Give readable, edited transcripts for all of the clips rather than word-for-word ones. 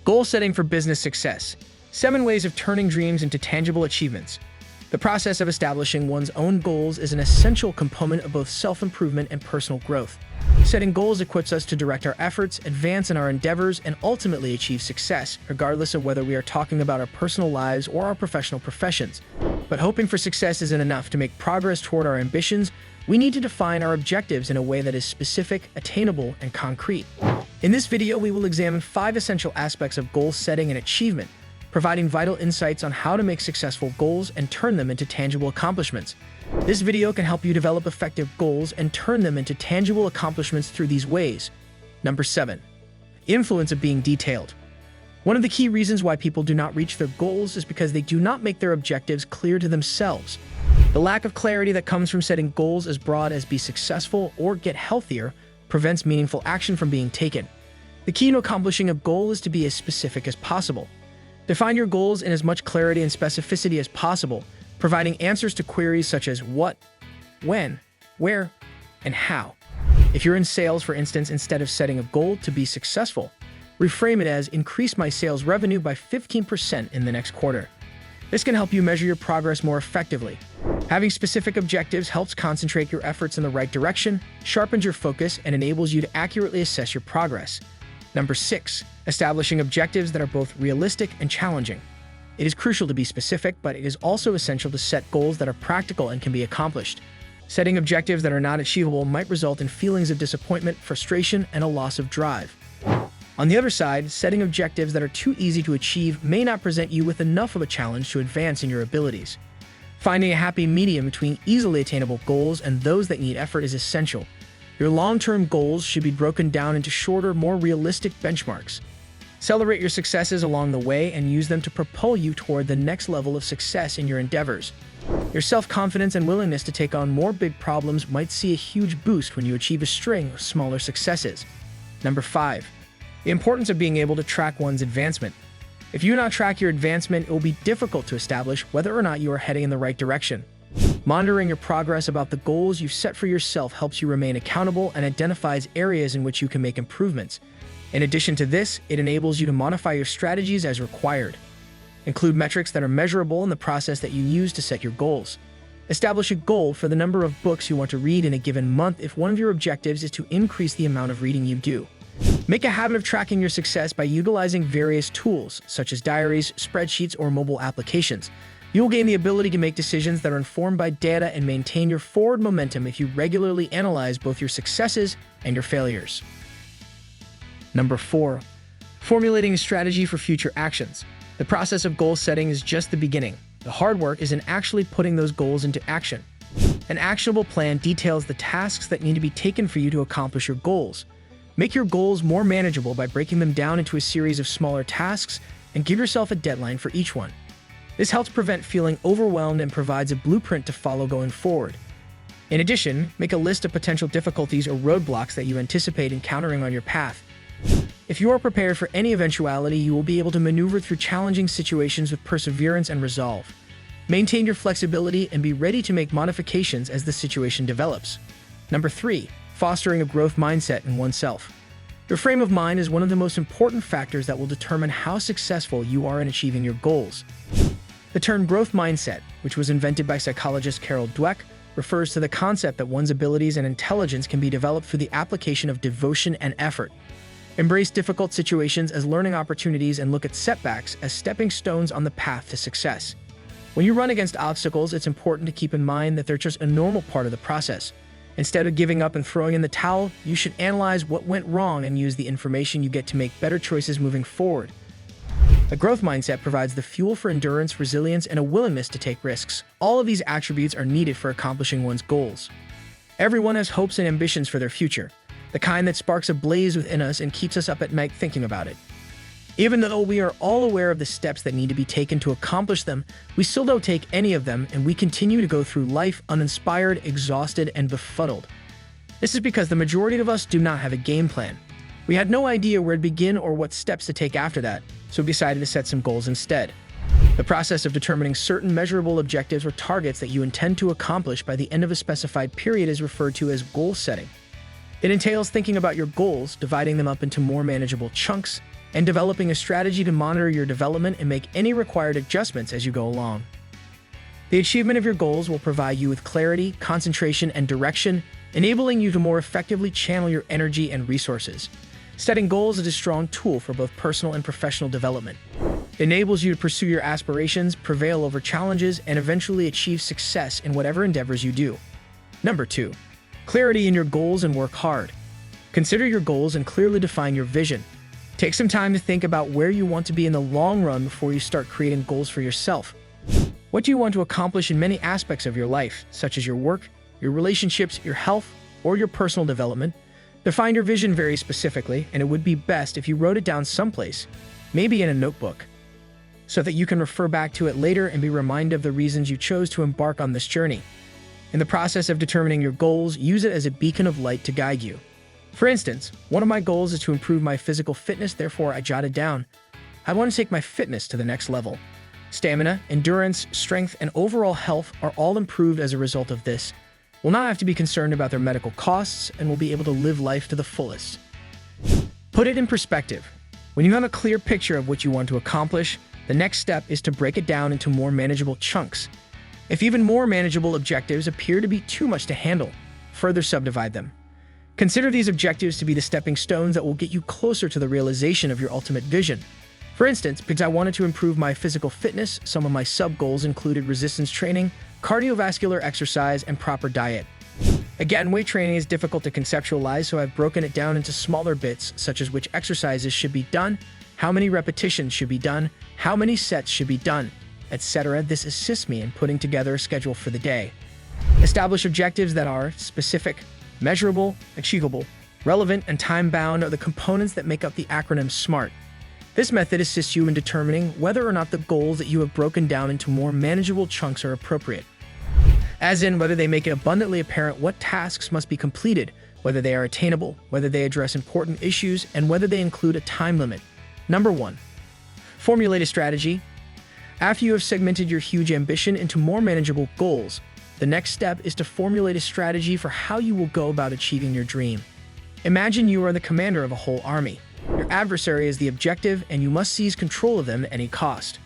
Goal setting for business success. 7 ways of turning dreams into tangible achievements. The process of establishing one's own goals is an essential component of both self-improvement and personal growth. Setting goals equips us to direct our efforts, advance in our endeavors, and ultimately achieve success, regardless of whether we are talking about our personal lives or our professional professions. But hoping for success isn't enough. To make progress toward our ambitions, we need to define our objectives in a way that is specific, attainable, and concrete. In this video, we will examine 5 essential aspects of goal setting and achievement, providing vital insights on how to make successful goals and turn them into tangible accomplishments. This video can help you develop effective goals and turn them into tangible accomplishments through these ways. Number 7. Influence of being detailed. One of the key reasons why people do not reach their goals is because they do not make their objectives clear to themselves. The lack of clarity that comes from setting goals as broad as be successful or get healthier prevents meaningful action from being taken. The key to accomplishing a goal is to be as specific as possible. Define your goals in as much clarity and specificity as possible, providing answers to queries such as what, when, where, and how. If you're in sales, for instance, instead of setting a goal to be successful, reframe it as increase my sales revenue by 15% in the next quarter. This can help you measure your progress more effectively. Having specific objectives helps concentrate your efforts in the right direction, sharpens your focus, and enables you to accurately assess your progress. Number 6. Establishing objectives that are both realistic and challenging. It is crucial to be specific, but it is also essential to set goals that are practical and can be accomplished. Setting objectives that are not achievable might result in feelings of disappointment, frustration, and a loss of drive. On the other side, setting objectives that are too easy to achieve may not present you with enough of a challenge to advance in your abilities. Finding a happy medium between easily attainable goals and those that need effort is essential. Your long-term goals should be broken down into shorter, more realistic benchmarks. Celebrate your successes along the way and use them to propel you toward the next level of success in your endeavors. Your self-confidence and willingness to take on more big problems might see a huge boost when you achieve a string of smaller successes. Number 5. The importance of being able to track one's advancement. If you do not track your advancement, it will be difficult to establish whether or not you are heading in the right direction. Monitoring your progress about the goals you've set for yourself helps you remain accountable and identifies areas in which you can make improvements. In addition to this, it enables you to modify your strategies as required. Include metrics that are measurable in the process that you use to set your goals. Establish a goal for the number of books you want to read in a given month if one of your objectives is to increase the amount of reading you do. Make a habit of tracking your success by utilizing various tools, such as diaries, spreadsheets, or mobile applications. You will gain the ability to make decisions that are informed by data and maintain your forward momentum if you regularly analyze both your successes and your failures. Number 4. Formulating a strategy for future actions. The process of goal setting is just the beginning. The hard work is in actually putting those goals into action. An actionable plan details the tasks that need to be taken for you to accomplish your goals. Make your goals more manageable by breaking them down into a series of smaller tasks and give yourself a deadline for each one. This helps prevent feeling overwhelmed and provides a blueprint to follow going forward. In addition, make a list of potential difficulties or roadblocks that you anticipate encountering on your path. If you are prepared for any eventuality, you will be able to maneuver through challenging situations with perseverance and resolve. Maintain your flexibility and be ready to make modifications as the situation develops. Number 3. Fostering a growth mindset in oneself. Your frame of mind is one of the most important factors that will determine how successful you are in achieving your goals. The term growth mindset, which was invented by psychologist Carol Dweck, refers to the concept that one's abilities and intelligence can be developed through the application of devotion and effort. Embrace difficult situations as learning opportunities and look at setbacks as stepping stones on the path to success. When you run against obstacles, it's important to keep in mind that they're just a normal part of the process. Instead of giving up and throwing in the towel, you should analyze what went wrong and use the information you get to make better choices moving forward. A growth mindset provides the fuel for endurance, resilience, and a willingness to take risks. All of these attributes are needed for accomplishing one's goals. Everyone has hopes and ambitions for their future, the kind that sparks a blaze within us and keeps us up at night thinking about it. Even though we are all aware of the steps that need to be taken to accomplish them, we still don't take any of them, and we continue to go through life uninspired, exhausted, and befuddled. This is because the majority of us do not have a game plan. We had no idea where to begin or what steps to take after that, so we decided to set some goals instead. The process of determining certain measurable objectives or targets that you intend to accomplish by the end of a specified period is referred to as goal setting. It entails thinking about your goals, dividing them up into more manageable chunks, and developing a strategy to monitor your development and make any required adjustments as you go along. The achievement of your goals will provide you with clarity, concentration, and direction, enabling you to more effectively channel your energy and resources. Setting goals is a strong tool for both personal and professional development. It enables you to pursue your aspirations, prevail over challenges, and eventually achieve success in whatever endeavors you do. Number 2. Clarity in your goals and work hard. Consider your goals and clearly define your vision. Take some time to think about where you want to be in the long run before you start creating goals for yourself. What do you want to accomplish in many aspects of your life, such as your work, your relationships, your health, or your personal development? Define your vision very specifically, and it would be best if you wrote it down someplace, maybe in a notebook, so that you can refer back to it later and be reminded of the reasons you chose to embark on this journey. In the process of determining your goals, use it as a beacon of light to guide you. For instance, one of my goals is to improve my physical fitness, therefore I jotted down, I want to take my fitness to the next level. Stamina, endurance, strength, and overall health are all improved as a result of this. We'll not have to be concerned about their medical costs and will be able to live life to the fullest. Put it in perspective. When you have a clear picture of what you want to accomplish, the next step is to break it down into more manageable chunks. If even more manageable objectives appear to be too much to handle, further subdivide them. Consider these objectives to be the stepping stones that will get you closer to the realization of your ultimate vision. For instance, because I wanted to improve my physical fitness, some of my sub-goals included resistance training, cardiovascular exercise, and proper diet. Again, weight training is difficult to conceptualize, so I've broken it down into smaller bits, such as which exercises should be done, how many repetitions should be done, how many sets should be done, etc. This assists me in putting together a schedule for the day. Establish objectives that are specific, measurable, achievable, relevant, and time-bound are the components that make up the acronym SMART. This method assists you in determining whether or not the goals that you have broken down into more manageable chunks are appropriate. As in, whether they make it abundantly apparent what tasks must be completed, whether they are attainable, whether they address important issues, and whether they include a time limit. Number 1. Formulate a strategy. After you have segmented your huge ambition into more manageable goals, the next step is to formulate a strategy for how you will go about achieving your dream. Imagine you are the commander of a whole army. Your adversary is the objective, and you must seize control of them at any cost.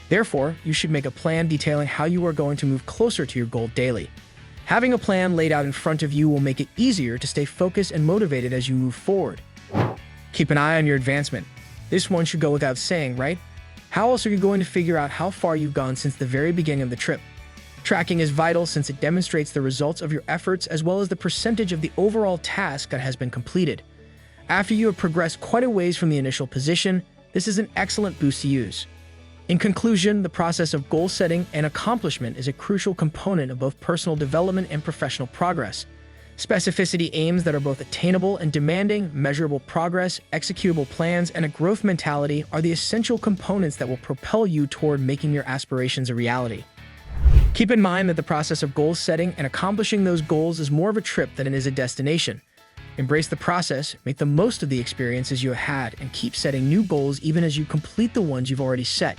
Therefore, you should make a plan detailing how you are going to move closer to your goal daily. Having a plan laid out in front of you will make it easier to stay focused and motivated as you move forward. Keep an eye on your advancement. This one should go without saying, right? How else are you going to figure out how far you've gone since the very beginning of the trip? Tracking is vital since it demonstrates the results of your efforts as well as the percentage of the overall task that has been completed. After you have progressed quite a ways from the initial position, this is an excellent boost to use. In conclusion, the process of goal setting and accomplishment is a crucial component of both personal development and professional progress. Specificity aims that are both attainable and demanding, measurable progress, executable plans, and a growth mentality are the essential components that will propel you toward making your aspirations a reality. Keep in mind that the process of goal setting and accomplishing those goals is more of a trip than it is a destination. Embrace the process, make the most of the experiences you have had, and keep setting new goals even as you complete the ones you've already set.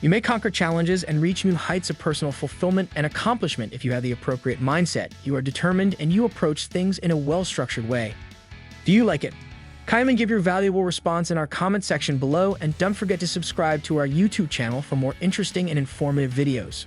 You may conquer challenges and reach new heights of personal fulfillment and accomplishment if you have the appropriate mindset, you are determined, and you approach things in a well-structured way. Do you like it? Kindly give your valuable response in our comment section below, and don't forget to subscribe to our YouTube channel for more interesting and informative videos.